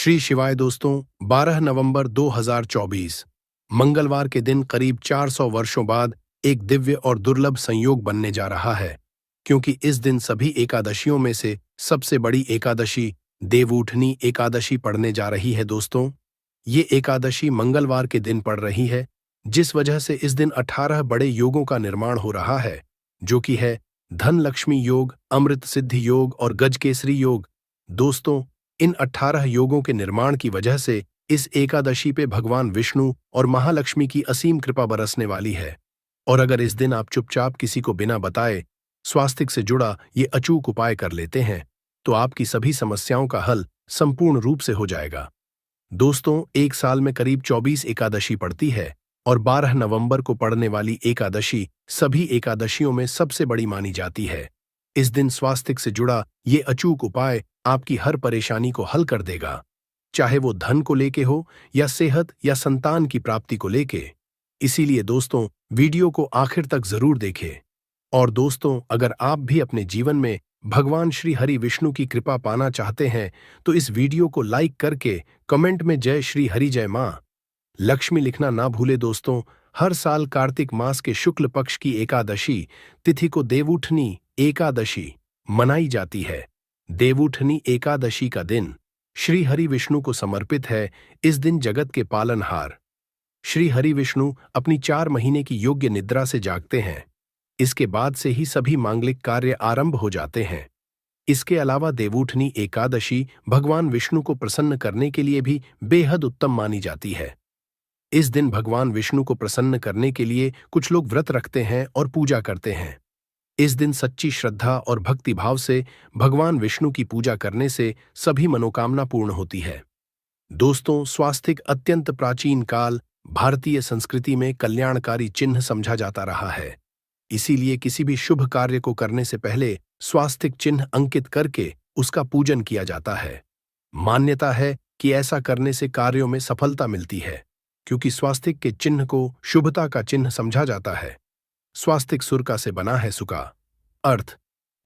श्री शिवाय दोस्तों, 12 नवंबर 2024 मंगलवार के दिन करीब 400 वर्षों बाद एक दिव्य और दुर्लभ संयोग बनने जा रहा है, क्योंकि इस दिन सभी एकादशियों में से सबसे बड़ी एकादशी देवउठनी एकादशी पड़ने जा रही है। दोस्तों, ये एकादशी मंगलवार के दिन पड़ रही है, जिस वजह से इस दिन 18 बड़े योगों का निर्माण हो रहा है, जो कि है धन लक्ष्मी योग, अमृत सिद्धि योग और गजकेसरी योग। दोस्तों, इन 18 योगों के निर्माण की वजह से इस एकादशी पे भगवान विष्णु और महालक्ष्मी की असीम कृपा बरसने वाली है। और अगर इस दिन आप चुपचाप किसी को बिना बताए स्वास्थ्य से जुड़ा ये अचूक उपाय कर लेते हैं, तो आपकी सभी समस्याओं का हल संपूर्ण रूप से हो जाएगा। दोस्तों, एक साल में करीब 24 एकादशी पड़ती है और 12 नवंबर को पड़ने वाली एकादशी सभी एकादशियों में सबसे बड़ी मानी जाती है। इस दिन स्वास्थ्य से जुड़ा ये अचूक उपाय आपकी हर परेशानी को हल कर देगा, चाहे वो धन को लेके हो या सेहत या संतान की प्राप्ति को लेके। इसीलिए दोस्तों, वीडियो को आखिर तक जरूर देखें। और दोस्तों, अगर आप भी अपने जीवन में भगवान श्री हरि विष्णु की कृपा पाना चाहते हैं, तो इस वीडियो को लाइक करके कमेंट में जय श्री हरि जय मां लक्ष्मी लिखना ना भूले। दोस्तों, हर साल कार्तिक मास के शुक्ल पक्ष की एकादशी तिथि को देवउठनी एकादशी मनाई जाती है। देवउठनी एकादशी का दिन श्री हरि विष्णु को समर्पित है। इस दिन जगत के पालनहार श्री हरि विष्णु अपनी 4 महीने की योग्य निद्रा से जागते हैं। इसके बाद से ही सभी मांगलिक कार्य आरंभ हो जाते हैं। इसके अलावा देवउठनी एकादशी भगवान विष्णु को प्रसन्न करने के लिए भी बेहद उत्तम मानी जाती है। इस दिन भगवान विष्णु को प्रसन्न करने के लिए कुछ लोग व्रत रखते हैं और पूजा करते हैं। इस दिन सच्ची श्रद्धा और भक्ति भाव से भगवान विष्णु की पूजा करने से सभी मनोकामना पूर्ण होती है। दोस्तों, स्वास्तिक अत्यंत प्राचीन काल भारतीय संस्कृति में कल्याणकारी चिन्ह समझा जाता रहा है। इसीलिए किसी भी शुभ कार्य को करने से पहले स्वास्तिक चिन्ह अंकित करके उसका पूजन किया जाता है। मान्यता है कि ऐसा करने से कार्यों में सफलता मिलती है, क्योंकि स्वास्तिक के चिन्ह को शुभता का चिन्ह समझा जाता है। स्वास्तिक सुर का से बना है सुका अर्थ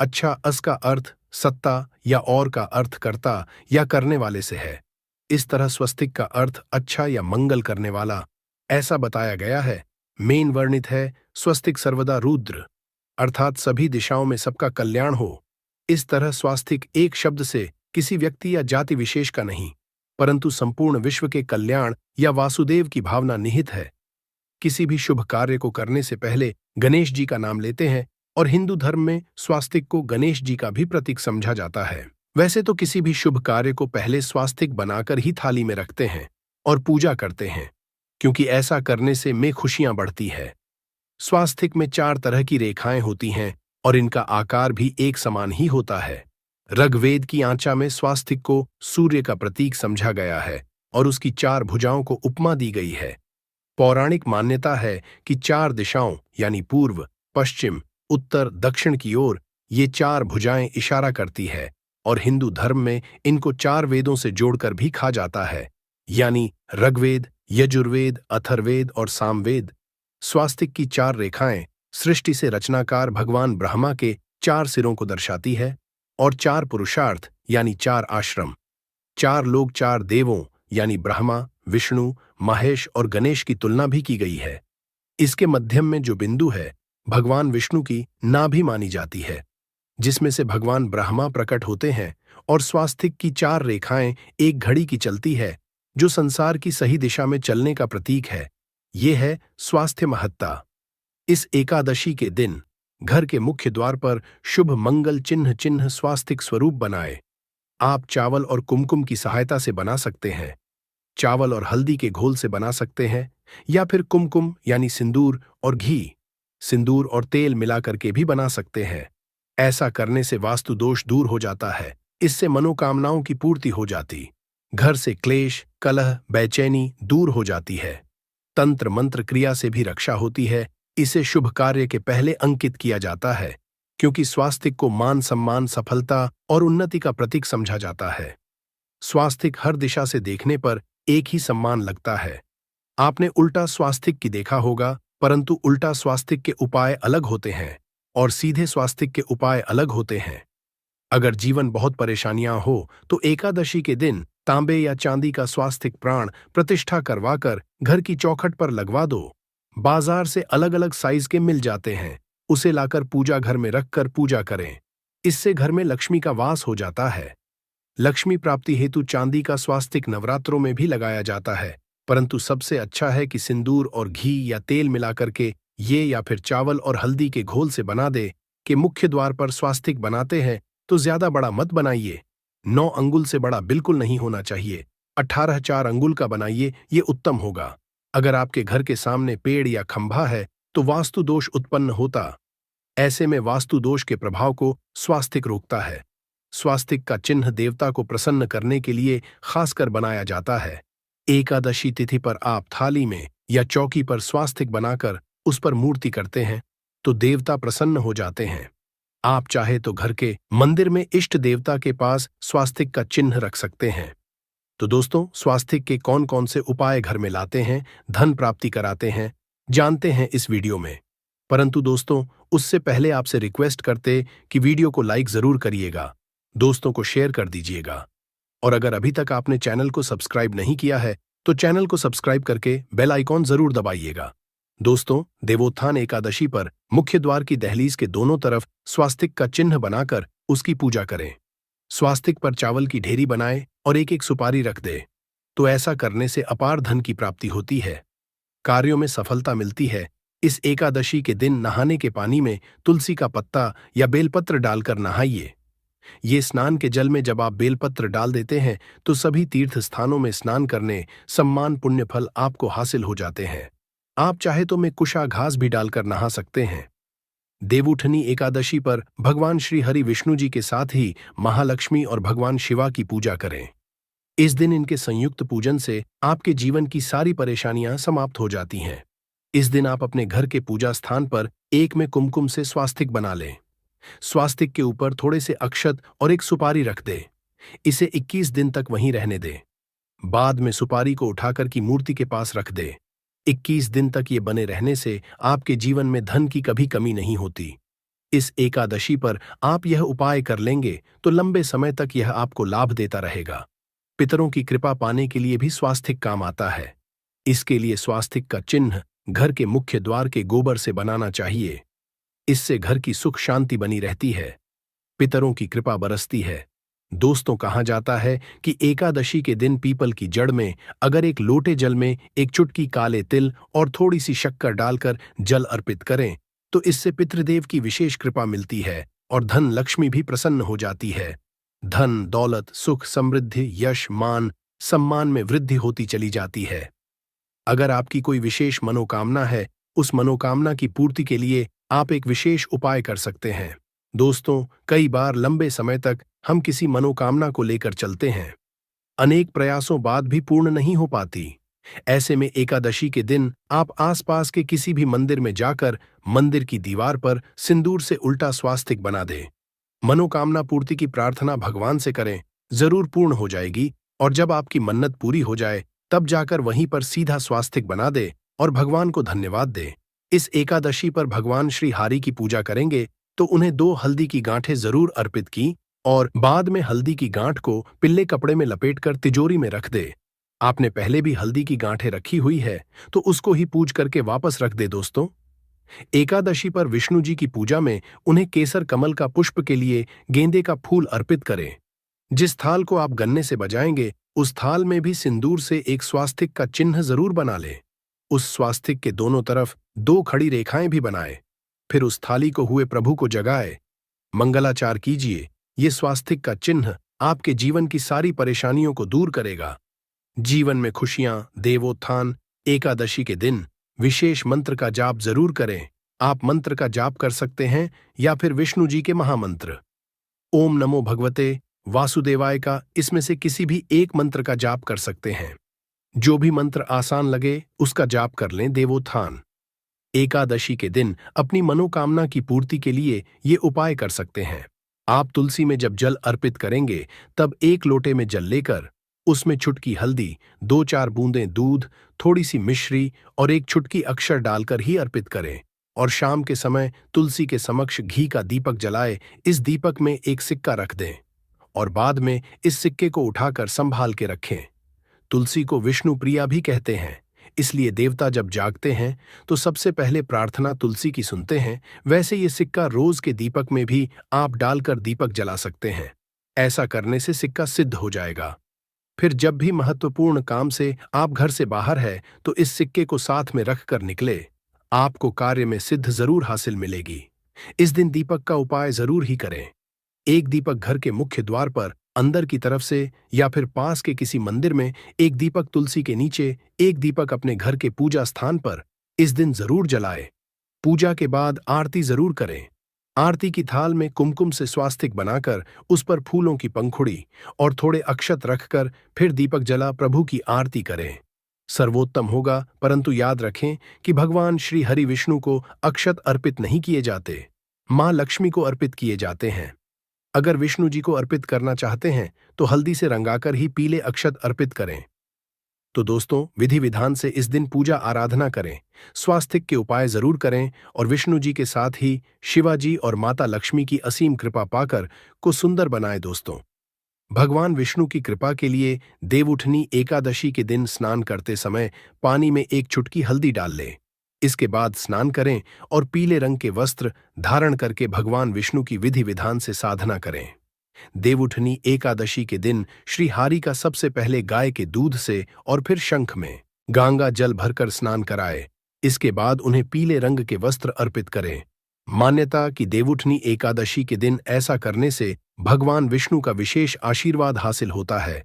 अच्छा, अस का अर्थ सत्ता या और का अर्थ करता या करने वाले से है। इस तरह स्वस्तिक का अर्थ अच्छा या मंगल करने वाला ऐसा बताया गया है। मेन वर्णित है स्वस्तिक सर्वदा रुद्र, अर्थात सभी दिशाओं में सबका कल्याण हो। इस तरह स्वास्तिक एक शब्द से किसी व्यक्ति या जाति विशेष का नहीं, परंतु संपूर्ण विश्व के कल्याण या वासुदेव की भावना निहित है। किसी भी शुभ कार्य को करने से पहले गणेश जी का नाम लेते हैं और हिंदू धर्म में स्वास्तिक को गणेश जी का भी प्रतीक समझा जाता है। वैसे तो किसी भी शुभ कार्य को पहले स्वास्तिक बनाकर ही थाली में रखते हैं और पूजा करते हैं, क्योंकि ऐसा करने से में खुशियां बढ़ती है। स्वास्तिक में 4 तरह की रेखाएं होती हैं और इनका आकार भी एक समान ही होता है। ऋग्वेद की आंचा में स्वास्तिक को सूर्य का प्रतीक समझा गया है और उसकी 4 भुजाओं को उपमा दी गई है। पौराणिक मान्यता है कि 4 दिशाओं यानी पूर्व, पश्चिम, उत्तर, दक्षिण की ओर ये 4 भुजाएं इशारा करती है और हिंदू धर्म में इनको 4 वेदों से जोड़कर भी कहा जाता है, यानी ऋग्वेद, यजुर्वेद, अथर्ववेद और सामवेद। स्वास्तिक की 4 रेखाएं सृष्टि से रचनाकार भगवान ब्रह्मा के 4 सिरों को दर्शाती है और 4 पुरुषार्थ यानी 4 आश्रम, 4 लोग, 4 देवों यानी ब्रह्मा, विष्णु, महेश और गणेश की तुलना भी की गई है। इसके मध्यम में जो बिंदु है भगवान विष्णु की नाभि मानी जाती है, जिसमें से भगवान ब्रह्मा प्रकट होते हैं। और स्वास्तिक की 4 रेखाएं एक घड़ी की चलती है, जो संसार की सही दिशा में चलने का प्रतीक है। ये है स्वास्थ्य महत्ता। इस एकादशी के दिन घर के मुख्य द्वार पर शुभ मंगल चिन्ह स्वास्तिक स्वरूप बनाए। आप चावल और कुमकुम की सहायता से बना सकते हैं, चावल और हल्दी के घोल से बना सकते हैं, या फिर कुमकुम यानी सिंदूर और घी, सिंदूर और तेल मिलाकर के भी बना सकते हैं। ऐसा करने से वास्तु दोष दूर हो जाता है। इससे मनोकामनाओं की पूर्ति हो जाती, घर से क्लेश, कलह, बेचैनी दूर हो जाती है। तंत्र मंत्र क्रिया से भी रक्षा होती है। इसे शुभ कार्य के पहले अंकित किया जाता है, क्योंकि स्वास्तिक को मान सम्मान, सफलता और उन्नति का प्रतीक समझा जाता है। स्वास्तिक हर दिशा से देखने पर एक ही सम्मान लगता है। आपने उल्टा स्वास्तिक की देखा होगा, परंतु उल्टा स्वास्तिक के उपाय अलग होते हैं और सीधे स्वास्तिक के उपाय अलग होते हैं। अगर जीवन बहुत परेशानियां हो तो एकादशी के दिन तांबे या चांदी का स्वास्तिक प्राण प्रतिष्ठा करवाकर घर की चौखट पर लगवा दो। बाजार से अलग अलग साइज के मिल जाते हैं, उसे लाकर पूजा घर में रखकर पूजा करें। इससे घर में लक्ष्मी का वास हो जाता है। लक्ष्मी प्राप्ति हेतु चांदी का स्वास्तिक नवरात्रों में भी लगाया जाता है, परंतु सबसे अच्छा है कि सिंदूर और घी या तेल मिलाकर के ये या फिर चावल और हल्दी के घोल से बना दे कि मुख्य द्वार पर स्वास्तिक बनाते हैं तो ज्यादा बड़ा मत बनाइए। 9 अंगुल से बड़ा बिल्कुल नहीं होना चाहिए। 18 4 अंगुल का बनाइए, ये उत्तम होगा। अगर आपके घर के सामने पेड़ या खंभा है तो वास्तु दोष उत्पन्न होता। ऐसे में वास्तु दोष के प्रभाव को स्वास्तिक रोकता है। स्वास्तिक का चिन्ह देवता को प्रसन्न करने के लिए खासकर बनाया जाता है। एकादशी तिथि पर आप थाली में या चौकी पर स्वास्तिक बनाकर उस पर मूर्ति करते हैं तो देवता प्रसन्न हो जाते हैं। आप चाहे तो घर के मंदिर में इष्ट देवता के पास स्वास्तिक का चिन्ह रख सकते हैं। तो दोस्तों, स्वास्तिक के कौन कौन से उपाय घर में लाते हैं, धन प्राप्ति कराते हैं, जानते हैं इस वीडियो में। परंतु दोस्तों, उससे पहले आपसे रिक्वेस्ट करते कि वीडियो को लाइक जरूर करिएगा, दोस्तों को शेयर कर दीजिएगा, और अगर अभी तक आपने चैनल को सब्सक्राइब नहीं किया है तो चैनल को सब्सक्राइब करके बेल आइकॉन जरूर दबाइएगा। दोस्तों, देवोत्थान एकादशी पर मुख्य द्वार की दहलीज के दोनों तरफ स्वास्तिक का चिन्ह बनाकर उसकी पूजा करें। स्वास्तिक पर चावल की ढेरी बनाएं और एक एक सुपारी रख दे। तो ऐसा करने से अपार धन की प्राप्ति होती है, कार्यों में सफलता मिलती है। इस एकादशी के दिन नहाने के पानी में तुलसी का पत्ता या बेलपत्र डालकर नहाइए। ये स्नान के जल में जब आप बेलपत्र डाल देते हैं तो सभी तीर्थ स्थानों में स्नान करने सम्मान पुण्य फल आपको हासिल हो जाते हैं। आप चाहे तो में कुशा घास भी डालकर नहा सकते हैं। देवउठनी एकादशी पर भगवान श्री हरि विष्णु जी के साथ ही महालक्ष्मी और भगवान शिवा की पूजा करें। इस दिन इनके संयुक्त पूजन से आपके जीवन की सारी परेशानियां समाप्त हो जाती हैं। इस दिन आप अपने घर के पूजा स्थान पर एक में कुमकुम से स्वास्तिक बना लें। स्वास्तिक के ऊपर थोड़े से अक्षत और एक सुपारी रख दे। इसे 21 दिन तक वहीं रहने दे। बाद में सुपारी को उठाकर की मूर्ति के पास रख दे। 21 दिन तक ये बने रहने से आपके जीवन में धन की कभी कमी नहीं होती। इस एकादशी पर आप यह उपाय कर लेंगे तो लंबे समय तक यह आपको लाभ देता रहेगा। पितरों की कृपा पाने के लिए भी स्वास्तिक काम आता है। इसके लिए स्वास्तिक का चिन्ह घर के मुख्य द्वार के गोबर से बनाना चाहिए। इससे घर की सुख शांति बनी रहती है, पितरों की कृपा बरसती है। दोस्तों, कहा जाता है कि एकादशी के दिन पीपल की जड़ में अगर एक लोटे जल में एक चुटकी काले तिल और थोड़ी सी शक्कर डालकर जल अर्पित करें तो इससे पितृदेव की विशेष कृपा मिलती है और धन लक्ष्मी भी प्रसन्न हो जाती है। धन, दौलत, सुख, समृद्धि, यश, मान, सम्मान में वृद्धि होती चली जाती है। अगर आपकी कोई विशेष मनोकामना है, उस मनोकामना की पूर्ति के लिए आप एक विशेष उपाय कर सकते हैं। दोस्तों, कई बार लंबे समय तक हम किसी मनोकामना को लेकर चलते हैं, अनेक प्रयासों बाद भी पूर्ण नहीं हो पाती। ऐसे में एकादशी के दिन आप आसपास के किसी भी मंदिर में जाकर मंदिर की दीवार पर सिंदूर से उल्टा स्वास्तिक बना दें। मनोकामना पूर्ति की प्रार्थना भगवान से करें, जरूर पूर्ण हो जाएगी। और जब आपकी मन्नत पूरी हो जाए तब जाकर वहीं पर सीधा स्वास्तिक बना दे और भगवान को धन्यवाद दे। इस एकादशी पर भगवान श्री हरि की पूजा करेंगे तो उन्हें 2 हल्दी की गांठें जरूर अर्पित की और बाद में हल्दी की गांठ को पिल्ले कपड़े में लपेटकर तिजोरी में रख दे। आपने पहले भी हल्दी की गांठें रखी हुई है तो उसको ही पूज करके वापस रख दे। दोस्तों, एकादशी पर विष्णु जी की पूजा में उन्हें केसर कमल का पुष्प के लिए गेंदे का फूल अर्पित करें। जिस थाल को आप गन्ने से बजाएंगे उस थाल में भी सिंदूर से एक स्वास्तिक का चिन्ह जरूर बना ले। उस स्वास्तिक के दोनों तरफ 2 खड़ी रेखाएं भी बनाए। फिर उस थाली को हुए प्रभु को जगाए, मंगलाचार कीजिए। ये स्वास्तिक का चिन्ह आपके जीवन की सारी परेशानियों को दूर करेगा। जीवन में खुशियां। देवोत्थान एकादशी के दिन विशेष मंत्र का जाप जरूर करें। आप मंत्र का जाप कर सकते हैं या फिर विष्णु जी के महामंत्र ओम नमो भगवते वासुदेवाय का इसमें से किसी भी एक मंत्र का जाप कर सकते हैं। जो भी मंत्र आसान लगे उसका जाप कर लें। देवोत्थान एकादशी के दिन अपनी मनोकामना की पूर्ति के लिए ये उपाय कर सकते हैं। आप तुलसी में जब जल अर्पित करेंगे तब 1 लोटे में जल लेकर उसमें चुटकी हल्दी, 2-4 बूंदें दूध, थोड़ी सी मिश्री और 1 चुटकी अक्षर डालकर ही अर्पित करें। और शाम के समय तुलसी के समक्ष घी का दीपक जलाए। इस दीपक में 1 सिक्का रख दें और बाद में इस सिक्के को उठाकर संभाल के रखें। तुलसी को विष्णु प्रिया भी कहते हैं, इसलिए देवता जब जागते हैं तो सबसे पहले प्रार्थना तुलसी की सुनते हैं। वैसे ये सिक्का रोज के दीपक में भी आप डालकर दीपक जला सकते हैं। ऐसा करने से सिक्का सिद्ध हो जाएगा। फिर जब भी महत्वपूर्ण काम से आप घर से बाहर है तो इस सिक्के को साथ में रखकर निकले। आपको कार्य में सिद्ध जरूर हासिल मिलेगी। इस दिन दीपक का उपाय जरूर ही करें। एक दीपक घर के मुख्य द्वार पर अंदर की तरफ से या फिर पास के किसी मंदिर में, एक दीपक तुलसी के नीचे, एक दीपक अपने घर के पूजा स्थान पर इस दिन जरूर जलाए। पूजा के बाद आरती जरूर करें। आरती की थाल में कुमकुम से स्वास्तिक बनाकर उस पर फूलों की पंखुड़ी और थोड़े अक्षत रखकर फिर दीपक जला प्रभु की आरती करें। सर्वोत्तम होगा, परंतु याद रखें कि भगवान श्री हरि विष्णु को अक्षत अर्पित नहीं किए जाते, मां लक्ष्मी को अर्पित किए जाते हैं। अगर विष्णु जी को अर्पित करना चाहते हैं तो हल्दी से रंगाकर ही पीले अक्षत अर्पित करें। तो दोस्तों, विधि विधान से इस दिन पूजा आराधना करें, स्वास्तिक के उपाय जरूर करें और विष्णु जी के साथ ही शिवाजी और माता लक्ष्मी की असीम कृपा पाकर को सुंदर बनाए। दोस्तों, भगवान विष्णु की कृपा के लिए देवउठनी एकादशी के दिन स्नान करते समय पानी में एक चुटकी हल्दी डाल लें। इसके बाद स्नान करें और पीले रंग के वस्त्र धारण करके भगवान विष्णु की विधि विधान से साधना करें। देवउठनी एकादशी के दिन श्री हरि का सबसे पहले गाय के दूध से और फिर शंख में गंगा जल भरकर स्नान कराए। इसके बाद उन्हें पीले रंग के वस्त्र अर्पित करें। मान्यता कि देवउठनी एकादशी के दिन ऐसा करने से भगवान विष्णु का विशेष आशीर्वाद हासिल होता है।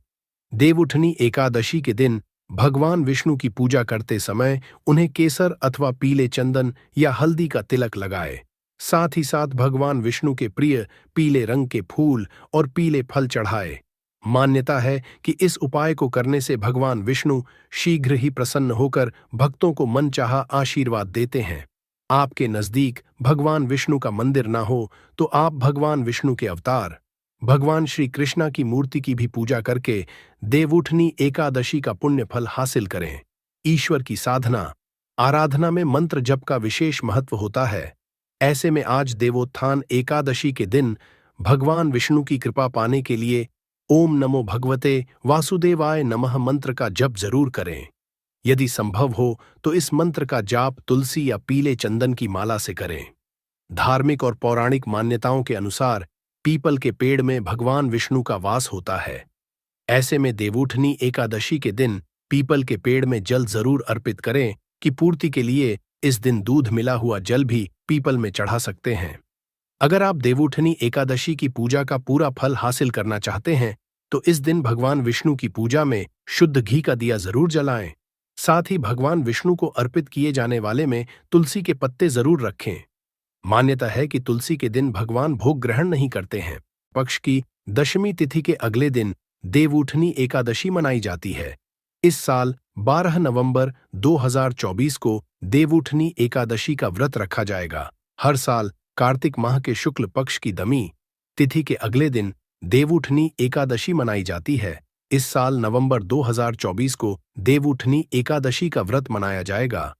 देवउठनी एकादशी के दिन भगवान विष्णु की पूजा करते समय उन्हें केसर अथवा पीले चंदन या हल्दी का तिलक लगाए। साथ ही साथ भगवान विष्णु के प्रिय पीले रंग के फूल और पीले फल चढ़ाए। मान्यता है कि इस उपाय को करने से भगवान विष्णु शीघ्र ही प्रसन्न होकर भक्तों को मनचाहा आशीर्वाद देते हैं। आपके नजदीक भगवान विष्णु का मंदिर ना हो तो आप भगवान विष्णु के अवतार भगवान श्री कृष्णा की मूर्ति की भी पूजा करके देवउठनी एकादशी का पुण्य फल हासिल करें। ईश्वर की साधना आराधना में मंत्र जप का विशेष महत्व होता है। ऐसे में आज देवोत्थान एकादशी के दिन भगवान विष्णु की कृपा पाने के लिए ओम नमो भगवते वासुदेवाय नमः मंत्र का जप जरूर करें। यदि संभव हो तो इस मंत्र का जाप तुलसी या पीले चंदन की माला से करें। धार्मिक और पौराणिक मान्यताओं के अनुसार पीपल के पेड़ में भगवान विष्णु का वास होता है। ऐसे में देवउठनी एकादशी के दिन पीपल के पेड़ में जल जरूर अर्पित करें कि पूर्ति के लिए इस दिन दूध मिला हुआ जल भी पीपल में चढ़ा सकते हैं। अगर आप देवउठनी एकादशी की पूजा का पूरा फल हासिल करना चाहते हैं तो इस दिन भगवान विष्णु की पूजा में शुद्ध घी का दिया जरूर जलाएं। साथ ही भगवान विष्णु को अर्पित किए जाने वाले में तुलसी के पत्ते जरूर रखें। मान्यता है कि तुलसी के दिन भगवान भोग ग्रहण नहीं करते हैं। पक्ष की दशमी तिथि के अगले दिन देवउठनी एकादशी मनाई जाती है। इस साल 12 नवंबर 2024 को देवउठनी एकादशी का व्रत रखा जाएगा। हर साल कार्तिक माह के शुक्ल पक्ष की दमी तिथि के अगले दिन देवउठनी एकादशी मनाई जाती है। इस साल नवंबर 2024 को देवउठनी एकादशी का व्रत मनाया जाएगा।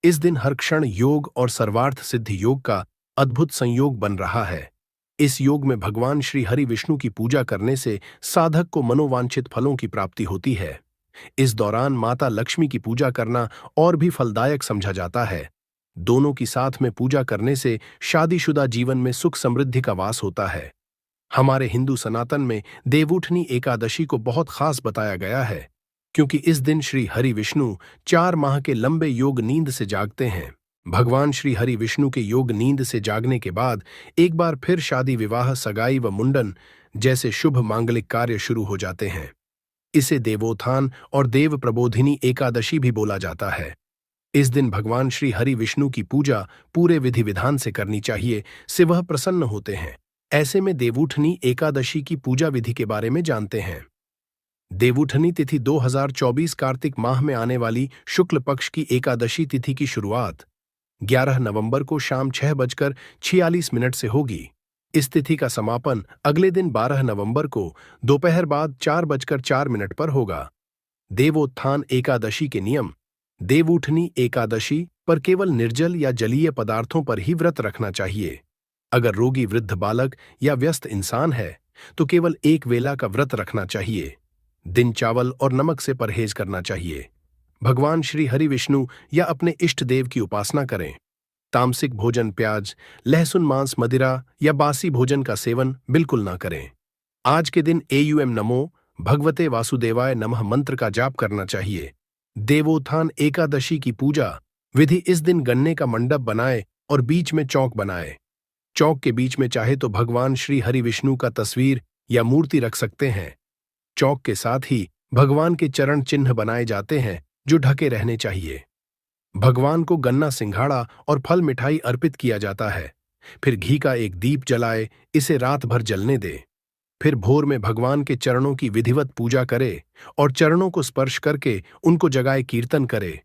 इस दिन हर क्षण योग और सर्वार्थ सिद्धि योग का अद्भुत संयोग बन रहा है। इस योग में भगवान श्री हरि विष्णु की पूजा करने से साधक को मनोवांछित फलों की प्राप्ति होती है। इस दौरान माता लक्ष्मी की पूजा करना और भी फलदायक समझा जाता है। दोनों की साथ में पूजा करने से शादीशुदा जीवन में सुख समृद्धि का वास होता है। हमारे हिंदू सनातन में देवउठनी एकादशी को बहुत खास बताया गया है, क्योंकि इस दिन श्री हरि विष्णु 4 माह के लंबे योग नींद से जागते हैं। भगवान श्री हरि विष्णु के योग नींद से जागने के बाद एक बार फिर शादी विवाह सगाई व मुंडन जैसे शुभ मांगलिक कार्य शुरू हो जाते हैं। इसे देवोत्थान और देव प्रबोधिनी एकादशी भी बोला जाता है। इस दिन भगवान श्री हरि विष्णु की पूजा पूरे विधि विधान से करनी चाहिए, से वह प्रसन्न होते हैं। ऐसे में देवउठनी एकादशी की पूजा विधि के बारे में जानते हैं। देवउठनी तिथि 2024 कार्तिक माह में आने वाली शुक्ल पक्ष की एकादशी तिथि की शुरुआत 11 नवंबर को शाम 6:46 से होगी। इस तिथि का समापन अगले दिन 12 नवंबर को दोपहर बाद 4:04 पर होगा। देवोत्थान एकादशी के नियम। देवउठनी एकादशी पर केवल निर्जल या जलीय पदार्थों पर ही व्रत रखना चाहिए। अगर रोगी वृद्ध बालक या व्यस्त इंसान है तो केवल एक वेला का व्रत रखना चाहिए। दिन चावल और नमक से परहेज करना चाहिए। भगवान श्री हरि विष्णु या अपने इष्ट देव की उपासना करें। तामसिक भोजन, प्याज, लहसुन, मांस, मदिरा या बासी भोजन का सेवन बिल्कुल ना करें। आज के दिन एयूएम नमो भगवते वासुदेवाय नमः मंत्र का जाप करना चाहिए। देवोत्थान एकादशी की पूजा विधि: इस दिन गन्ने का मंडप बनाए और बीच में चौक बनाए। चौक के बीच में चाहे तो भगवान श्री हरि विष्णु का तस्वीर या मूर्ति रख सकते हैं। चौक के साथ ही भगवान के चरण चिन्ह बनाए जाते हैं जो ढके रहने चाहिए। भगवान को गन्ना, सिंघाड़ा और फल मिठाई अर्पित किया जाता है। फिर घी का एक दीप जलाए, इसे रात भर जलने दे। फिर भोर में भगवान के चरणों की विधिवत पूजा करे और चरणों को स्पर्श करके उनको जगाए कीर्तन करे।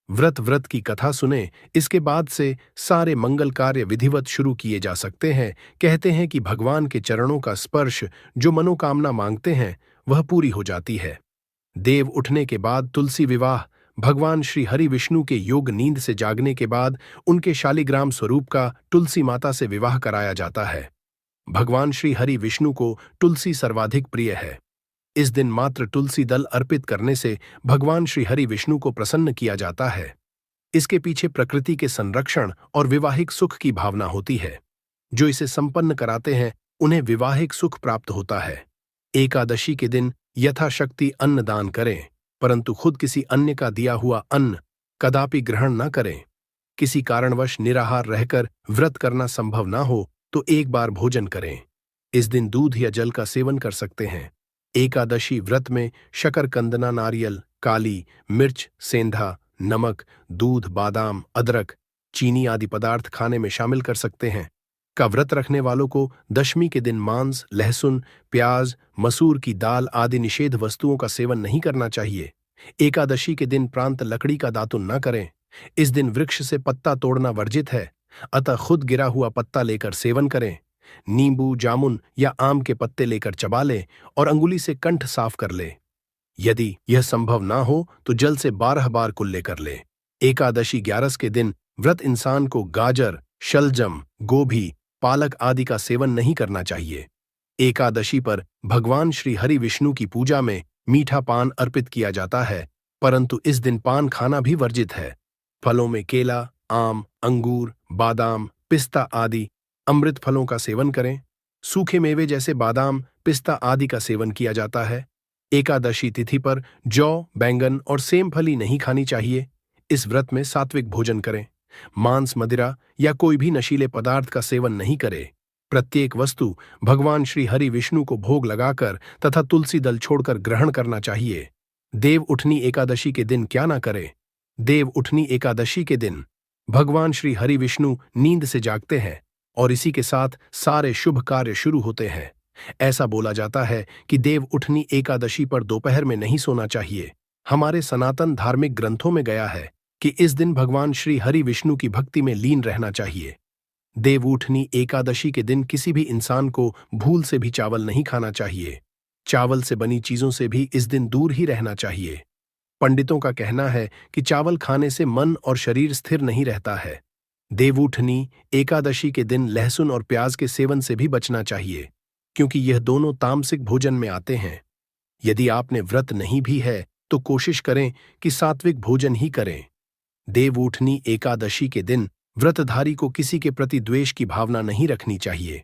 व्रत की कथा सुने। इसके बाद से सारे मंगल कार्य विधिवत शुरू किए जा सकते हैं। कहते हैं कि भगवान के चरणों का स्पर्श जो मनोकामना मांगते हैं वह पूरी हो जाती है। देव उठने के बाद तुलसी विवाह: भगवान श्री हरि विष्णु के योग नींद से जागने के बाद उनके शालिग्राम स्वरूप का तुलसी माता से विवाह कराया जाता है। भगवान श्री हरि विष्णु को तुलसी सर्वाधिक प्रिय है। इस दिन मात्र तुलसी दल अर्पित करने से भगवान श्री हरि विष्णु को प्रसन्न किया जाता है। इसके पीछे प्रकृति के संरक्षण और विवाहिक सुख की भावना होती है। जो इसे संपन्न कराते हैं उन्हें विवाहिक सुख प्राप्त होता है। एकादशी के दिन यथाशक्ति अन्न दान करें, परंतु खुद किसी अन्य का दिया हुआ अन्न कदापि ग्रहण न करें। किसी कारणवश निराहार रहकर व्रत करना संभव ना हो तो एक बार भोजन करें। इस दिन दूध या जल का सेवन कर सकते हैं। एकादशी व्रत में शकरकंदना, नारियल, काली मिर्च, सेंधा, नमक, दूध, बादाम, अदरक, चीनी आदि पदार्थ खाने में शामिल कर सकते हैं। का व्रत रखने वालों को दशमी के दिन मांस, लहसुन, प्याज, मसूर की दाल आदि निषेध वस्तुओं का सेवन नहीं करना चाहिए। एकादशी के दिन प्रांत लकड़ी का दातुन न करें। इस दिन वृक्ष से पत्ता तोड़ना वर्जित है, अतः खुद गिरा हुआ पत्ता लेकर सेवन करें। नींबू, जामुन या आम के पत्ते लेकर चबा लें और अंगुली से कंठ साफ कर लें। यदि यह संभव ना हो तो जल से 12 बार कुल्ले कर लें। एकादशी 11 के दिन व्रत इंसान को गाजर, शलजम, गोभी, पालक आदि का सेवन नहीं करना चाहिए। एकादशी पर भगवान श्री हरि विष्णु की पूजा में मीठा पान अर्पित किया जाता है, परंतु इस दिन पान खाना भी वर्जित है। फलों में केला, आम, अंगूर, बादाम, पिस्ता आदि अमृत फलों का सेवन करें। सूखे मेवे जैसे बादाम, पिस्ता आदि का सेवन किया जाता है। एकादशी तिथि पर जौ, बैंगन और सेमफली नहीं खानी चाहिए। इस व्रत में सात्विक भोजन करें। मांस, मदिरा या कोई भी नशीले पदार्थ का सेवन नहीं करें। प्रत्येक वस्तु भगवान श्री हरि विष्णु को भोग लगाकर तथा तुलसी दल छोड़कर ग्रहण करना चाहिए। देव उठनी एकादशी के दिन क्या ना करें? देव उठनी एकादशी के दिन भगवान श्री हरि विष्णु नींद से जागते हैं और इसी के साथ सारे शुभ कार्य शुरू होते हैं। ऐसा बोला जाता है कि देव उठनी एकादशी पर दोपहर में नहीं सोना चाहिए। हमारे सनातन धार्मिक ग्रंथों में गया है कि इस दिन भगवान श्री हरि विष्णु की भक्ति में लीन रहना चाहिए। देवउठनी एकादशी के दिन किसी भी इंसान को भूल से भी चावल नहीं खाना चाहिए। चावल से बनी चीजों से भी इस दिन दूर ही रहना चाहिए। पंडितों का कहना है कि चावल खाने से मन और शरीर स्थिर नहीं रहता है। देवउठनी एकादशी के दिन लहसुन और प्याज के सेवन से भी बचना चाहिए, क्योंकि यह दोनों तामसिक भोजन में आते हैं। यदि आपने व्रत नहीं भी है तो कोशिश करें कि सात्विक भोजन ही करें। देवउठनी एकादशी के दिन व्रतधारी को किसी के प्रति द्वेष की भावना नहीं रखनी चाहिए।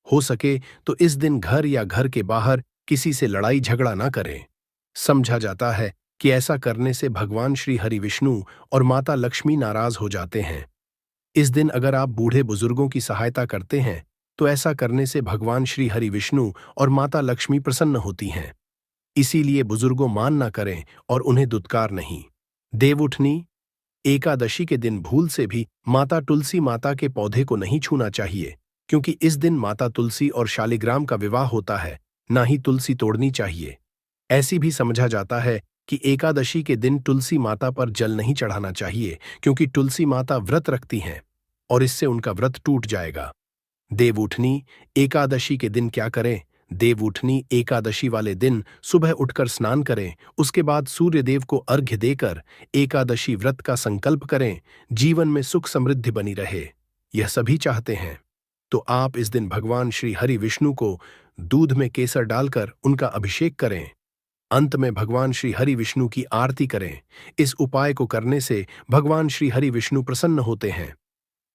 हो सके तो इस दिन घर या घर के बाहर किसी से लड़ाई झगड़ा ना करें। समझा जाता है कि ऐसा करने से भगवान श्री हरि विष्णु और माता लक्ष्मी नाराज हो जाते हैं। इस दिन अगर आप बूढ़े बुजुर्गों की सहायता करते हैं तो ऐसा करने से भगवान श्री हरि विष्णु और माता लक्ष्मी प्रसन्न होती हैं। इसीलिए बुजुर्गों मान ना करें और उन्हें दुत्कार नहीं। देवउठनी एकादशी के दिन भूल से भी माता तुलसी माता के पौधे को नहीं छूना चाहिए, क्योंकि इस दिन माता तुलसी और शालिग्राम का विवाह होता है, ना ही तुलसी तोड़नी चाहिए। ऐसी भी समझा जाता है कि एकादशी के दिन तुलसी माता पर जल नहीं चढ़ाना चाहिए, क्योंकि तुलसी माता व्रत रखती हैं और इससे उनका व्रत टूट जाएगा। देवउठनी एकादशी के दिन क्या करें? देवउठनी एकादशी वाले दिन सुबह उठकर स्नान करें, उसके बाद सूर्य देव को अर्घ्य देकर एकादशी व्रत का संकल्प करें। जीवन में सुख समृद्धि बनी रहे, यह सभी चाहते हैं। तो आप इस दिन भगवान श्री हरि विष्णु को दूध में केसर डालकर उनका अभिषेक करें। अंत में भगवान श्री हरि विष्णु की आरती करें। इस उपाय को करने से भगवान श्री हरि विष्णु प्रसन्न होते हैं।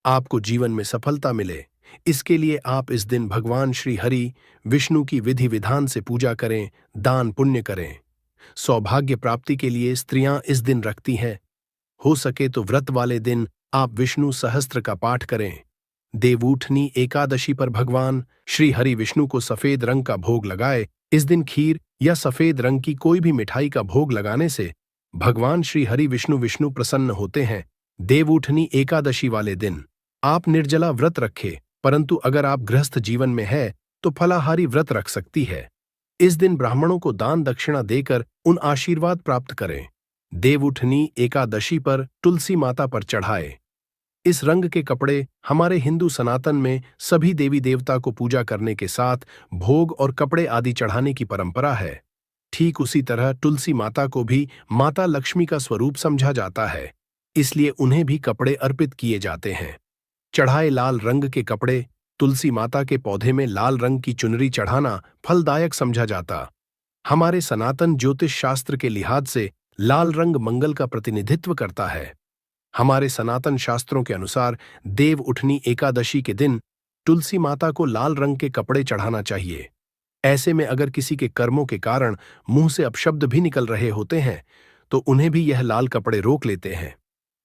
आपको जीवन में सफलता मिले, इसके लिए आप इस दिन भगवान श्री हरि विष्णु की विधि विधान से पूजा करें, दान पुण्य करें। सौभाग्य प्राप्ति के लिए स्त्रियां इस दिन रखती हैं। हो सके तो व्रत वाले दिन आप विष्णु सहस्त्र का पाठ करें। देवउठनी एकादशी पर भगवान श्री हरि विष्णु को सफेद रंग का भोग लगाए। इस दिन खीर या सफेद रंग की कोई भी मिठाई का भोग लगाने से भगवान श्री हरि विष्णु प्रसन्न होते हैं। देवउठनी एकादशी वाले दिन आप निर्जला व्रत रखें, परंतु अगर आप गृहस्थ जीवन में है तो फलाहारी व्रत रख सकती है। इस दिन ब्राह्मणों को दान दक्षिणा देकर उन आशीर्वाद प्राप्त करें। देवउठनी एकादशी पर तुलसी माता पर चढ़ाए। इस रंग के कपड़े हमारे हिंदू सनातन में सभी देवी देवता को पूजा करने के साथ भोग और कपड़े आदि चढ़ाने की परंपरा है। ठीक उसी तरह तुलसी माता को भी माता लक्ष्मी का स्वरूप समझा जाता है, इसलिए उन्हें भी कपड़े अर्पित किए जाते हैं। चढ़ाए लाल रंग के कपड़े, तुलसी माता के पौधे में लाल रंग की चुनरी चढ़ाना फलदायक समझा जाता। हमारे सनातन ज्योतिष शास्त्र के लिहाज से लाल रंग मंगल का प्रतिनिधित्व करता है। हमारे सनातन शास्त्रों के अनुसार देवउठनी एकादशी के दिन तुलसी माता को लाल रंग के कपड़े चढ़ाना चाहिए। ऐसे में अगर किसी के कर्मों के कारण मुंह से अपशब्द भी निकल रहे होते हैं तो उन्हें भी यह लाल कपड़े रोक लेते हैं।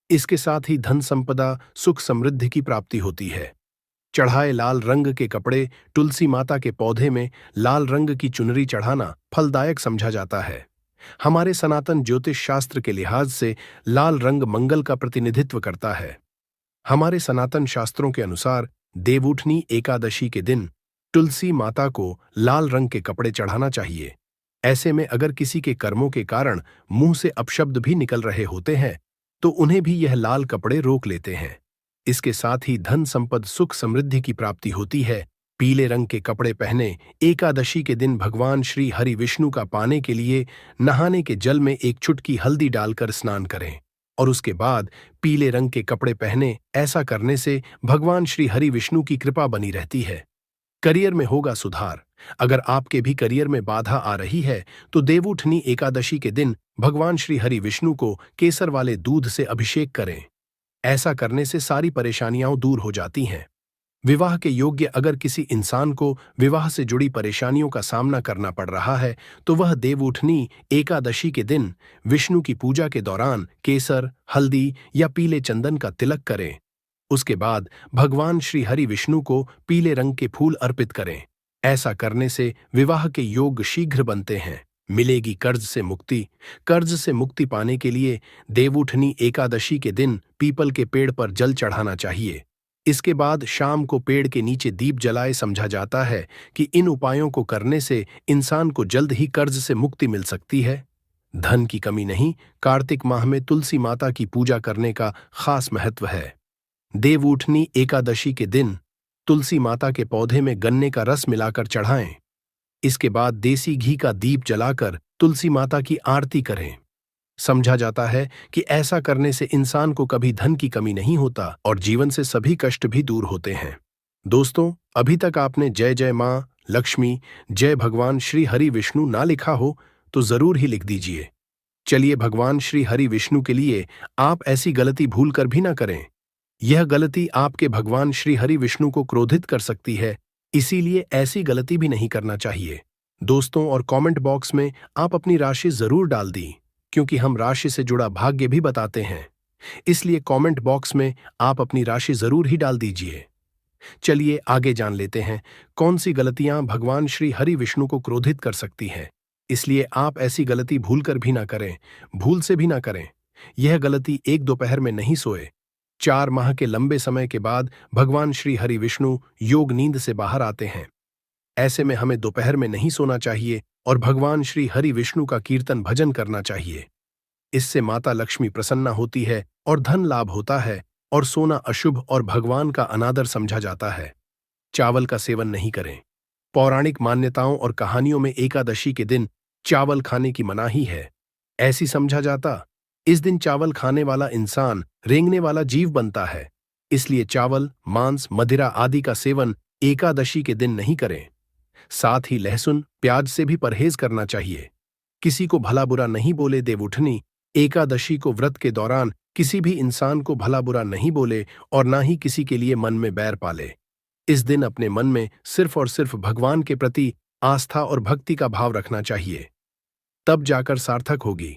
इसके साथ ही धन संपदा, सुख समृद्धि की प्राप्ति होती है। चढ़ाए लाल रंग के कपड़े, तुलसी माता के पौधे में लाल रंग की चुनरी चढ़ाना फलदायक समझा जाता है। हमारे सनातन ज्योतिष शास्त्र के लिहाज से लाल रंग मंगल का प्रतिनिधित्व करता है। हमारे सनातन शास्त्रों के अनुसार देवउठनी एकादशी के दिन तुलसी माता को लाल रंग के कपड़े चढ़ाना चाहिए। ऐसे में अगर किसी के कर्मों के कारण मुंह से अपशब्द भी निकल रहे होते हैं तो उन्हें भी यह लाल कपड़े रोक लेते हैं। इसके साथ ही धन संपद, सुख समृद्धि की प्राप्ति होती है। पीले रंग के कपड़े पहने एकादशी के दिन भगवान श्री हरि विष्णु का पाने के लिए नहाने के जल में एक चुटकी हल्दी डालकर स्नान करें और उसके बाद पीले रंग के कपड़े पहने। ऐसा करने से भगवान श्री हरि विष्णु की कृपा बनी रहती है। करियर में होगा सुधार। अगर आपके भी करियर में बाधा आ रही है तो देवउठनी एकादशी के दिन भगवान श्री हरि विष्णु को केसर वाले दूध से अभिषेक करें। ऐसा करने से सारी परेशानियां दूर हो जाती हैं। विवाह के योग्य अगर किसी इंसान को विवाह से जुड़ी परेशानियों का सामना करना पड़ रहा है तो वह देवउठनी एकादशी के दिन विष्णु की पूजा के दौरान केसर, हल्दी या पीले चंदन का तिलक करें। उसके बाद भगवान श्री हरि विष्णु को पीले रंग के फूल अर्पित करें। ऐसा करने से विवाह के योग शीघ्र बनते हैं। मिलेगी कर्ज से मुक्ति। कर्ज से मुक्ति पाने के लिए देवउठनी एकादशी के दिन पीपल के पेड़ पर जल चढ़ाना चाहिए। इसके बाद शाम को पेड़ के नीचे दीप जलाए। समझा जाता है कि इन उपायों को करने से इंसान को जल्द ही कर्ज से मुक्ति मिल सकती है। धन की कमी नहीं। कार्तिक माह में तुलसी माता की पूजा करने का खास महत्व है। देवउठनी एकादशी के दिन तुलसी माता के पौधे में गन्ने का रस मिलाकर चढ़ाएं। इसके बाद देसी घी का दीप जलाकर तुलसी माता की आरती करें। समझा जाता है कि ऐसा करने से इंसान को कभी धन की कमी नहीं होता और जीवन से सभी कष्ट भी दूर होते हैं। दोस्तों, अभी तक आपने जय जय मां लक्ष्मी, जय भगवान श्री हरि विष्णु ना लिखा हो तो जरूर ही लिख दीजिए। चलिए भगवान श्री हरि विष्णु के लिए आप ऐसी गलती भूल कर भी ना करें। यह गलती आपके भगवान श्री हरि विष्णु को क्रोधित कर सकती है, इसीलिए ऐसी गलती भी नहीं करना चाहिए। दोस्तों, और कमेंट बॉक्स में आप अपनी राशि जरूर डाल दी, क्योंकि हम राशि से जुड़ा भाग्य भी बताते हैं। इसलिए कमेंट बॉक्स में आप अपनी राशि जरूर ही डाल दीजिए। चलिए आगे जान लेते हैं कौन सी गलतियां भगवान श्री हरि विष्णु को क्रोधित कर सकती हैं। इसलिए आप ऐसी गलती भूल कर भी ना करें, भूल से भी ना करें। यह गलती एक दोपहर में नहीं सोए। 4 माह के लंबे समय के बाद भगवान श्री हरि विष्णु योग नींद से बाहर आते हैं। ऐसे में हमें दोपहर में नहीं सोना चाहिए और भगवान श्री हरि विष्णु का कीर्तन भजन करना चाहिए। इससे माता लक्ष्मी प्रसन्ना होती है और धन लाभ होता है, और सोना अशुभ और भगवान का अनादर समझा जाता है। चावल का सेवन नहीं करें। पौराणिक मान्यताओं और कहानियों में एकादशी के दिन चावल खाने की मनाही है। ऐसी समझा जाता इस दिन चावल खाने वाला इंसान रेंगने वाला जीव बनता है। इसलिए चावल, मांस, मदिरा आदि का सेवन एकादशी के दिन नहीं करें। साथ ही लहसुन प्याज से भी परहेज करना चाहिए। किसी को भला बुरा नहीं बोले। देवउठनी एकादशी को व्रत के दौरान किसी भी इंसान को भला बुरा नहीं बोले और ना ही किसी के लिए मन में बैर पाले। इस दिन अपने मन में सिर्फ और सिर्फ भगवान के प्रति आस्था और भक्ति का भाव रखना चाहिए, तब जाकर सार्थक होगी।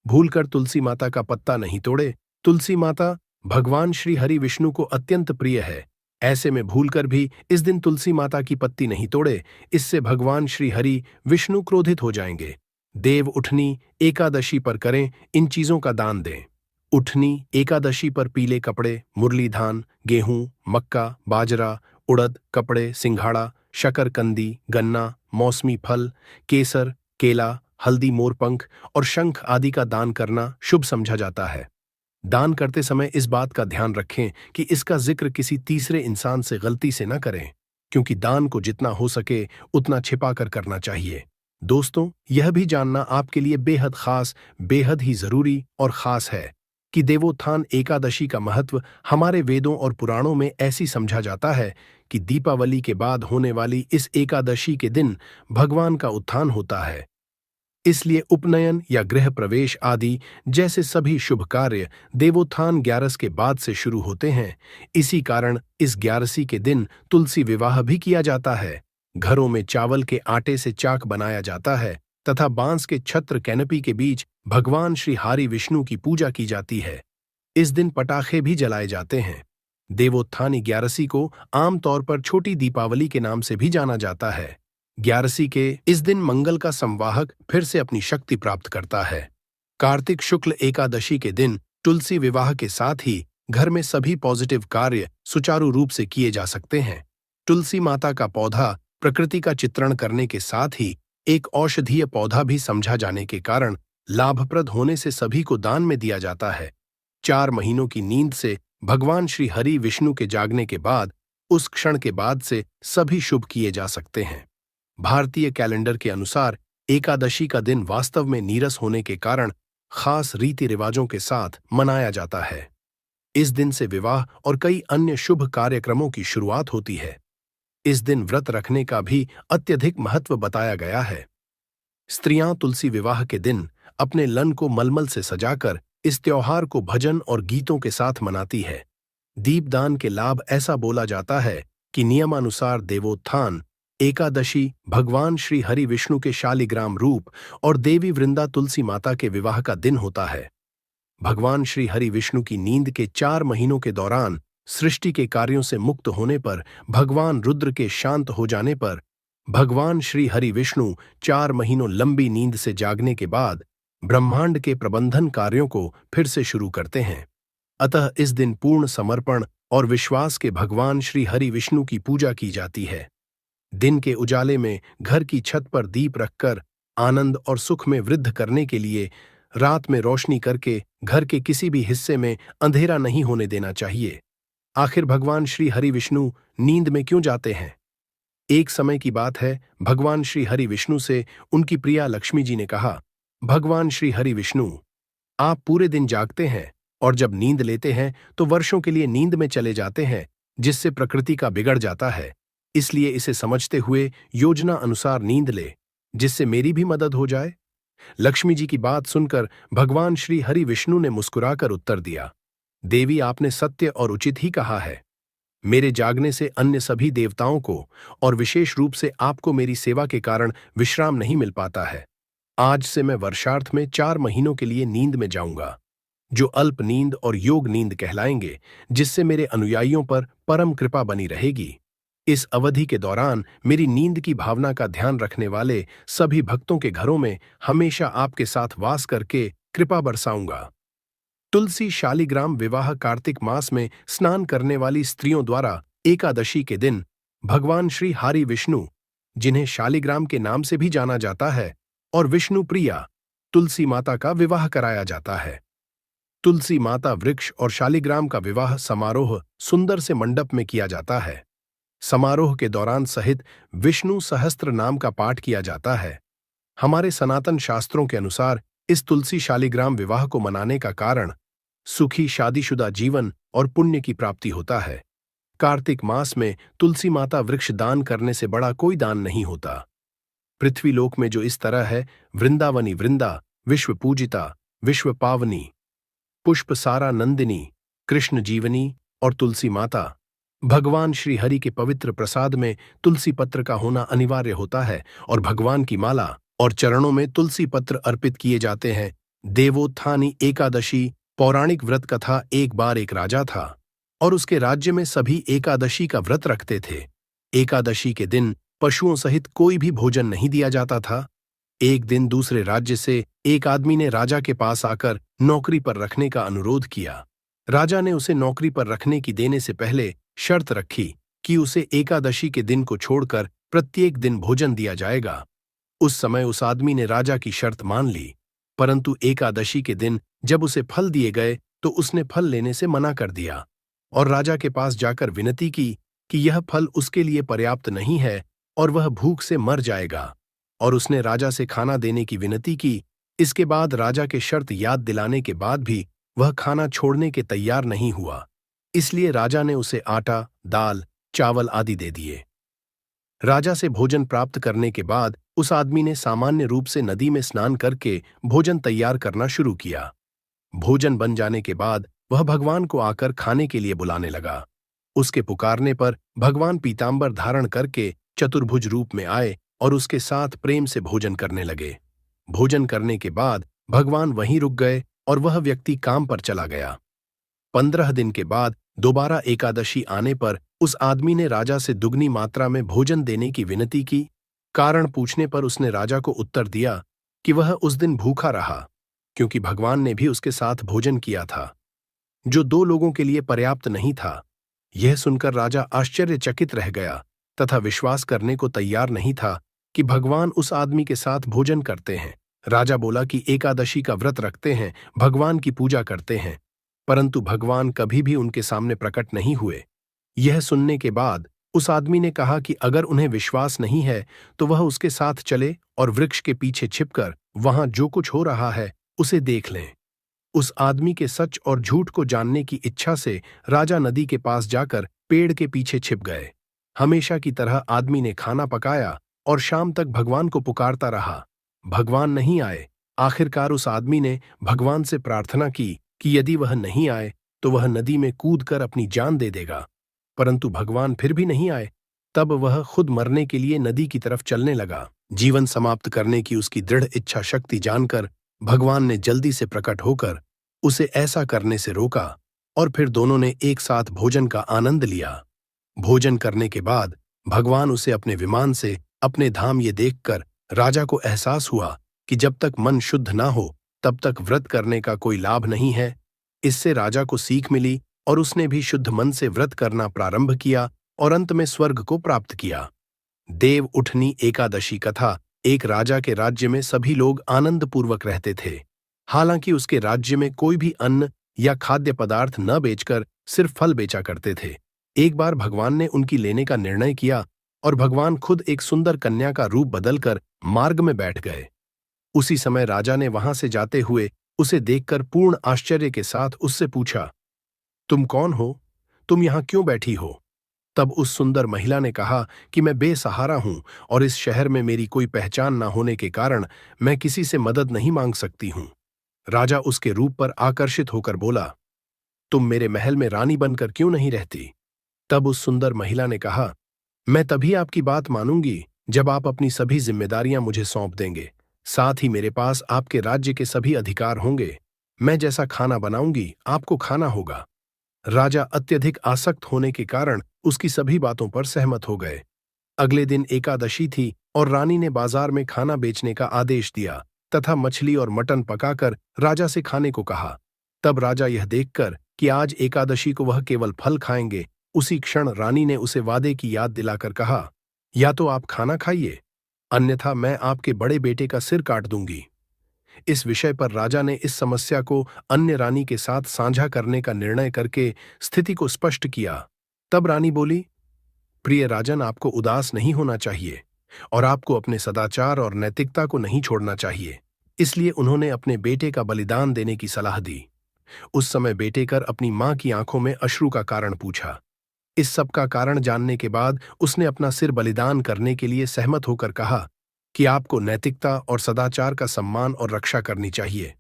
भूलकर तुलसी माता का पत्ता नहीं तोड़े। तुलसी माता भगवान श्री हरि विष्णु को अत्यंत प्रिय है। ऐसे में भूलकर भी इस दिन तुलसी माता की पत्ती नहीं तोड़े, इससे भगवान श्री हरि विष्णु क्रोधित हो जाएंगे। देव उठनी एकादशी पर करें, इन चीजों का दान दें। उठनी एकादशी पर पीले कपड़े, मुरली धान, गेहूं, मक्का, बाजरा, उड़द, कपड़े, सिंघाड़ा, शकरकंदी, गन्ना, मौसमी फल, केसर, केला, हल्दी, मोरपंख और शंख आदि का दान करना शुभ समझा जाता है। दान करते समय इस बात का ध्यान रखें कि इसका जिक्र किसी तीसरे इंसान से गलती से न करें, क्योंकि दान को जितना हो सके उतना छिपा कर करना चाहिए। दोस्तों, यह भी जानना आपके लिए बेहद खास, बेहद ही जरूरी और खास है कि देवोत्थान एकादशी का महत्व हमारे वेदों और पुराणों में ऐसी समझा जाता है कि दीपावली के बाद होने वाली इस एकादशी के दिन भगवान का उत्थान होता है। इसलिए उपनयन या गृह प्रवेश आदि जैसे सभी शुभ कार्य देवोत्थान 11 के बाद से शुरू होते हैं। इसी कारण इस 11 के दिन तुलसी विवाह भी किया जाता है। घरों में चावल के आटे से चाक बनाया जाता है तथा बांस के छत्र कैनपी के बीच भगवान श्री हरि विष्णु की पूजा की जाती है। इस दिन पटाखे भी जलाए जाते हैं। देवोत्थान 11 को आमतौर पर छोटी दीपावली के नाम से भी जाना जाता है। 11 के इस दिन मंगल का संवाहक फिर से अपनी शक्ति प्राप्त करता है। कार्तिक शुक्ल एकादशी के दिन तुलसी विवाह के साथ ही घर में सभी पॉजिटिव कार्य सुचारू रूप से किए जा सकते हैं। तुलसी माता का पौधा प्रकृति का चित्रण करने के साथ ही एक औषधीय पौधा भी समझा जाने के कारण लाभप्रद होने से सभी को दान में दिया जाता है। 4 महीनों की नींद से भगवान श्री हरि विष्णु के जागने के बाद उस क्षण के बाद से सभी शुभ किए जा सकते हैं। भारतीय कैलेंडर के अनुसार एकादशी का दिन वास्तव में नीरस होने के कारण खास रीति रिवाजों के साथ मनाया जाता है। इस दिन से विवाह और कई अन्य शुभ कार्यक्रमों की शुरुआत होती है। इस दिन व्रत रखने का भी अत्यधिक महत्व बताया गया है। स्त्रियां तुलसी विवाह के दिन अपने लन को मलमल से सजाकर इस त्योहार को भजन और गीतों के साथ मनाती है। दीपदान के लाभ ऐसा बोला जाता है कि नियमानुसार देवोत्थान एकादशी भगवान श्री हरि विष्णु के शालिग्राम रूप और देवी वृंदा तुलसी माता के विवाह का दिन होता है। भगवान श्री हरि विष्णु की नींद के 4 महीनों के दौरान सृष्टि के कार्यों से मुक्त होने पर, भगवान रुद्र के शांत हो जाने पर, भगवान श्री हरि विष्णु 4 महीनों लंबी नींद से जागने के बाद ब्रह्मांड के प्रबंधन कार्यों को फिर से शुरू करते हैं। अतः इस दिन पूर्ण समर्पण और विश्वास के भगवान श्री हरि विष्णु की पूजा की जाती है। दिन के उजाले में घर की छत पर दीप रखकर आनंद और सुख में वृद्धि करने के लिए रात में रोशनी करके घर के किसी भी हिस्से में अंधेरा नहीं होने देना चाहिए। आखिर भगवान श्री हरि विष्णु नींद में क्यों जाते हैं? एक समय की बात है, भगवान श्री हरि विष्णु से उनकी प्रिया लक्ष्मी जी ने कहा, भगवान श्री हरि विष्णु, आप पूरे दिन जागते हैं और जब नींद लेते हैं तो वर्षों के लिए नींद में चले जाते हैं, जिससे प्रकृति का बिगड़ जाता है। इसलिए इसे समझते हुए योजना अनुसार नींद ले, जिससे मेरी भी मदद हो जाए। लक्ष्मी जी की बात सुनकर भगवान श्री हरि विष्णु ने मुस्कुराकर उत्तर दिया, देवी, आपने सत्य और उचित ही कहा है। मेरे जागने से अन्य सभी देवताओं को और विशेष रूप से आपको मेरी सेवा के कारण विश्राम नहीं मिल पाता है। आज से मैं वर्षार्थ में 4 महीनों के लिए नींद में जाऊंगा, जो अल्प नींद और योग नींद कहलाएंगे, जिससे मेरे अनुयायियों पर परम कृपा बनी रहेगी। इस अवधि के दौरान मेरी नींद की भावना का ध्यान रखने वाले सभी भक्तों के घरों में हमेशा आपके साथ वास करके कृपा बरसाऊंगा। तुलसी शालिग्राम विवाह कार्तिक मास में स्नान करने वाली स्त्रियों द्वारा एकादशी के दिन भगवान श्री हरि विष्णु, जिन्हें शालिग्राम के नाम से भी जाना जाता है, और विष्णु प्रिया तुलसी माता का विवाह कराया जाता है। तुलसी माता वृक्ष और शालिग्राम का विवाह समारोह सुंदर से मंडप में किया जाता है। समारोह के दौरान सहित विष्णु सहस्त्र नाम का पाठ किया जाता है। हमारे सनातन शास्त्रों के अनुसार इस तुलसी शालिग्राम विवाह को मनाने का कारण सुखी शादीशुदा जीवन और पुण्य की प्राप्ति होता है। कार्तिक मास में तुलसी माता वृक्ष दान करने से बड़ा कोई दान नहीं होता। पृथ्वी लोक में जो इस तरह है, वृंदावनी वृंदा, विश्व पूजिता, विश्व पावनी, पुष्प सारा नंदिनी, कृष्ण जीवनी और तुलसी माता। भगवान श्री हरि के पवित्र प्रसाद में तुलसी पत्र का होना अनिवार्य होता है और भगवान की माला और चरणों में तुलसी पत्र अर्पित किए जाते हैं। देवोत्थानी एकादशी पौराणिक व्रत कथा। एक बार एक राजा था और उसके राज्य में सभी एकादशी का व्रत रखते थे। एकादशी के दिन पशुओं सहित कोई भी भोजन नहीं दिया जाता था। एक दिन दूसरे राज्य से एक आदमी ने राजा के पास आकर नौकरी पर रखने का अनुरोध किया। राजा ने उसे नौकरी पर रखने की देने से पहले शर्त रखी कि उसे एकादशी के दिन को छोड़कर प्रत्येक दिन भोजन दिया जाएगा। उस समय उस आदमी ने राजा की शर्त मान ली, परंतु एकादशी के दिन जब उसे फल दिए गए तो उसने फल लेने से मना कर दिया और राजा के पास जाकर विनती की कि यह फल उसके लिए पर्याप्त नहीं है और वह भूख से मर जाएगा, और उसने राजा से खाना देने की विनती की। इसके बाद राजा के शर्त याद दिलाने के बाद भी वह खाना छोड़ने के तैयार नहीं हुआ, इसलिए राजा ने उसे आटा, दाल, चावल आदि दे दिए। राजा से भोजन प्राप्त करने के बाद उस आदमी ने सामान्य रूप से नदी में स्नान करके भोजन तैयार करना शुरू किया। भोजन बन जाने के बाद वह भगवान को आकर खाने के लिए बुलाने लगा। उसके पुकारने पर भगवान पीतांबर धारण करके चतुर्भुज रूप में आए और उसके साथ प्रेम से भोजन करने लगे। भोजन करने के बाद भगवान वहीं रुक गए और वह व्यक्ति काम पर चला गया। 15 दिन के बाद दोबारा एकादशी आने पर उस आदमी ने राजा से दुगनी मात्रा में भोजन देने की विनती की। कारण पूछने पर उसने राजा को उत्तर दिया कि वह उस दिन भूखा रहा, क्योंकि भगवान ने भी उसके साथ भोजन किया था, जो 2 लोगों के लिए पर्याप्त नहीं था। यह सुनकर राजा आश्चर्यचकित रह गया तथा विश्वास करने को तैयार नहीं था कि भगवान उस आदमी के साथ भोजन करते हैं। राजा बोला कि एकादशी का व्रत रखते हैं, भगवान की पूजा करते हैं, परंतु भगवान कभी भी उनके सामने प्रकट नहीं हुए। यह सुनने के बाद उस आदमी ने कहा कि अगर उन्हें विश्वास नहीं है तो वह उसके साथ चले और वृक्ष के पीछे छिपकर वहां जो कुछ हो रहा है उसे देख लें। उस आदमी के सच और झूठ को जानने की इच्छा से राजा नदी के पास जाकर पेड़ के पीछे छिप गए। हमेशा की तरह आदमी ने खाना पकाया और शाम तक भगवान को पुकारता रहा। भगवान नहीं आए। आखिरकार उस आदमी ने भगवान से प्रार्थना की कि यदि वह नहीं आए तो वह नदी में कूदकर अपनी जान दे देगा, परंतु भगवान फिर भी नहीं आए। तब वह खुद मरने के लिए नदी की तरफ चलने लगा। जीवन समाप्त करने की उसकी दृढ़ इच्छा शक्ति जानकर भगवान ने जल्दी से प्रकट होकर उसे ऐसा करने से रोका और फिर दोनों ने एक साथ भोजन का आनंद लिया। भोजन करने के बाद भगवान उसे अपने विमान से अपने धाम ये देखकर राजा को एहसास हुआ कि जब तक मन शुद्ध ना हो तब तक व्रत करने का कोई लाभ नहीं है। इससे राजा को सीख मिली और उसने भी शुद्ध मन से व्रत करना प्रारंभ किया और अंत में स्वर्ग को प्राप्त किया। देव उठनी एकादशी कथा। एक राजा के राज्य में सभी लोग आनंदपूर्वक रहते थे। हालांकि उसके राज्य में कोई भी अन्न या खाद्य पदार्थ न बेचकर सिर्फ फल बेचा करते थे। एक बार भगवान ने उनकी लेने का निर्णय किया और भगवान खुद एक सुंदर कन्या का रूप बदलकर मार्ग में बैठ गए। उसी समय राजा ने वहां से जाते हुए उसे देखकर पूर्ण आश्चर्य के साथ उससे पूछा, तुम कौन हो? तुम यहां क्यों बैठी हो? तब उस सुंदर महिला ने कहा कि मैं बेसहारा हूं और इस शहर में मेरी कोई पहचान न होने के कारण मैं किसी से मदद नहीं मांग सकती हूं। राजा उसके रूप पर आकर्षित होकर बोला, तुम मेरे महल में रानी बनकर क्यों नहीं रहती? तब उस सुंदर महिला ने कहा, मैं तभी आपकी बात मानूंगी जब आप अपनी सभी जिम्मेदारियां मुझे सौंप देंगे। साथ ही मेरे पास आपके राज्य के सभी अधिकार होंगे। मैं जैसा खाना बनाऊंगी आपको खाना होगा। राजा अत्यधिक आसक्त होने के कारण उसकी सभी बातों पर सहमत हो गए। अगले दिन एकादशी थी और रानी ने बाजार में खाना बेचने का आदेश दिया तथा मछली और मटन पकाकर राजा से खाने को कहा। तब राजा यह देखकर कि आज एकादशी को वह केवल फल खाएंगे, उसी क्षण रानी ने उसे वादे की याद दिलाकर कहा, या तो आप खाना खाइए, अन्यथा मैं आपके बड़े बेटे का सिर काट दूंगी। इस विषय पर राजा ने इस समस्या को अन्य रानी के साथ साझा करने का निर्णय करके स्थिति को स्पष्ट किया। तब रानी बोली, प्रिय राजन, आपको उदास नहीं होना चाहिए और आपको अपने सदाचार और नैतिकता को नहीं छोड़ना चाहिए। इसलिए उन्होंने अपने बेटे का बलिदान देने की सलाह दी। उस समय बेटे कर अपनी मां की आंखों में अश्रु का कारण पूछा। इस सब का कारण जानने के बाद उसने अपना सिर बलिदान करने के लिए सहमत होकर कहा कि आपको नैतिकता और सदाचार का सम्मान और रक्षा करनी चाहिए।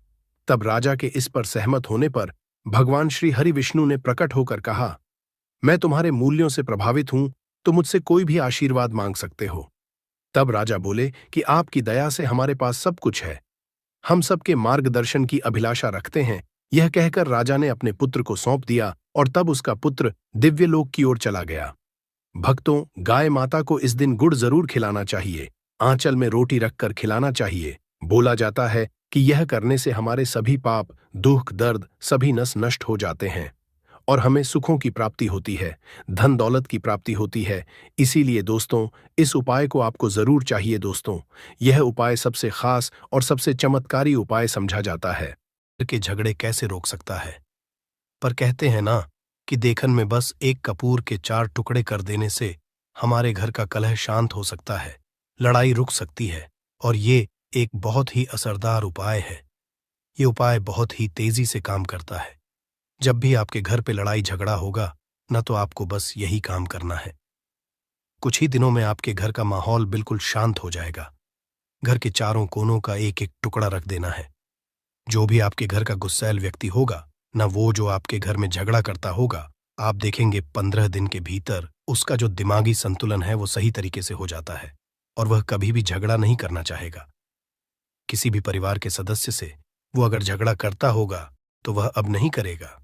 तब राजा के इस पर सहमत होने पर भगवान श्री हरि विष्णु ने प्रकट होकर कहा, मैं तुम्हारे मूल्यों से प्रभावित हूं, तो मुझसे कोई भी आशीर्वाद मांग सकते हो। तब राजा बोले कि आपकी दया से हमारे पास सब कुछ है, हम सबके मार्गदर्शन की अभिलाषा रखते हैं। यह कहकर राजा ने अपने पुत्र को सौंप दिया और तब उसका पुत्र दिव्यलोक की ओर चला गया। भक्तों, गाय माता को इस दिन गुड़ जरूर खिलाना चाहिए, आंचल में रोटी रखकर खिलाना चाहिए। बोला जाता है कि यह करने से हमारे सभी पाप, दुख, दर्द सभी नस नष्ट हो जाते हैं और हमें सुखों की प्राप्ति होती है, धन दौलत की प्राप्ति होती है। इसीलिए दोस्तों, इस उपाय को आपको जरूर चाहिए। दोस्तों, यह उपाय सबसे खास और सबसे चमत्कारी उपाय समझा जाता है। के झगड़े कैसे रोक सकता है? पर कहते हैं ना कि देखन में बस एक कपूर के 4 टुकड़े कर देने से हमारे घर का कलह शांत हो सकता है, लड़ाई रुक सकती है। और ये एक बहुत ही असरदार उपाय है। ये उपाय बहुत ही तेजी से काम करता है। जब भी आपके घर पे लड़ाई झगड़ा होगा न, तो आपको बस यही काम करना है। कुछ ही दिनों में आपके घर का माहौल बिल्कुल शांत हो जाएगा। घर के चारों कोनों का एक एक टुकड़ा रख देना है। जो भी आपके घर का गुस्सैल व्यक्ति होगा, न वो जो आपके घर में झगड़ा करता होगा, आप देखेंगे 15 दिन के भीतर उसका जो दिमागी संतुलन है वो सही तरीके से हो जाता है और वह कभी भी झगड़ा नहीं करना चाहेगा। किसी भी परिवार के सदस्य से वो अगर झगड़ा करता होगा तो वह अब नहीं करेगा।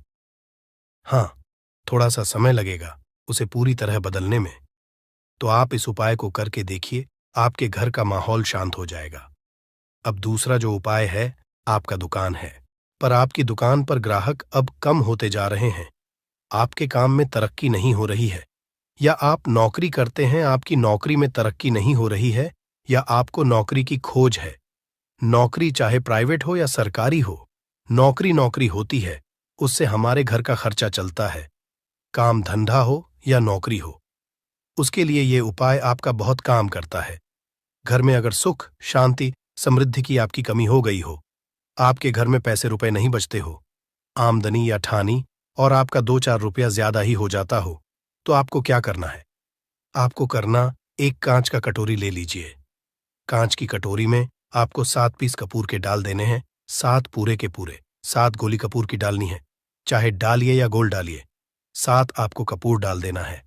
हाँ, थोड़ा सा समय लगेगा उसे पूरी तरह बदलने में। तो आप इस उपाय को करके देखिए, आपके घर का माहौल शांत हो जाएगा। अब दूसरा जो उपाय है, आपका दुकान है, पर आपकी दुकान पर ग्राहक अब कम होते जा रहे हैं, आपके काम में तरक्की नहीं हो रही है, या आप नौकरी करते हैं, आपकी नौकरी में तरक्की नहीं हो रही है, या आपको नौकरी की खोज है। नौकरी चाहे प्राइवेट हो या सरकारी हो, नौकरी नौकरी होती है, उससे हमारे घर का खर्चा चलता है। काम धंधा हो या नौकरी हो, उसके लिए ये उपाय आपका बहुत काम करता है। घर में अगर सुख, शांति, समृद्धि की आपकी कमी हो गई हो, आपके घर में पैसे रुपए नहीं बचते हो, आमदनी या ठानी और आपका 2-4 रुपया ज्यादा ही हो जाता हो, तो आपको क्या करना है? आपको करना, एक कांच का कटोरी ले लीजिए। कांच की कटोरी में आपको 7 पीस कपूर के डाल देने हैं, 7 पूरे के पूरे। 7 गोली कपूर की डालनी है, चाहे डालिए या गोल डालिए, 7 आपको कपूर डाल देना है।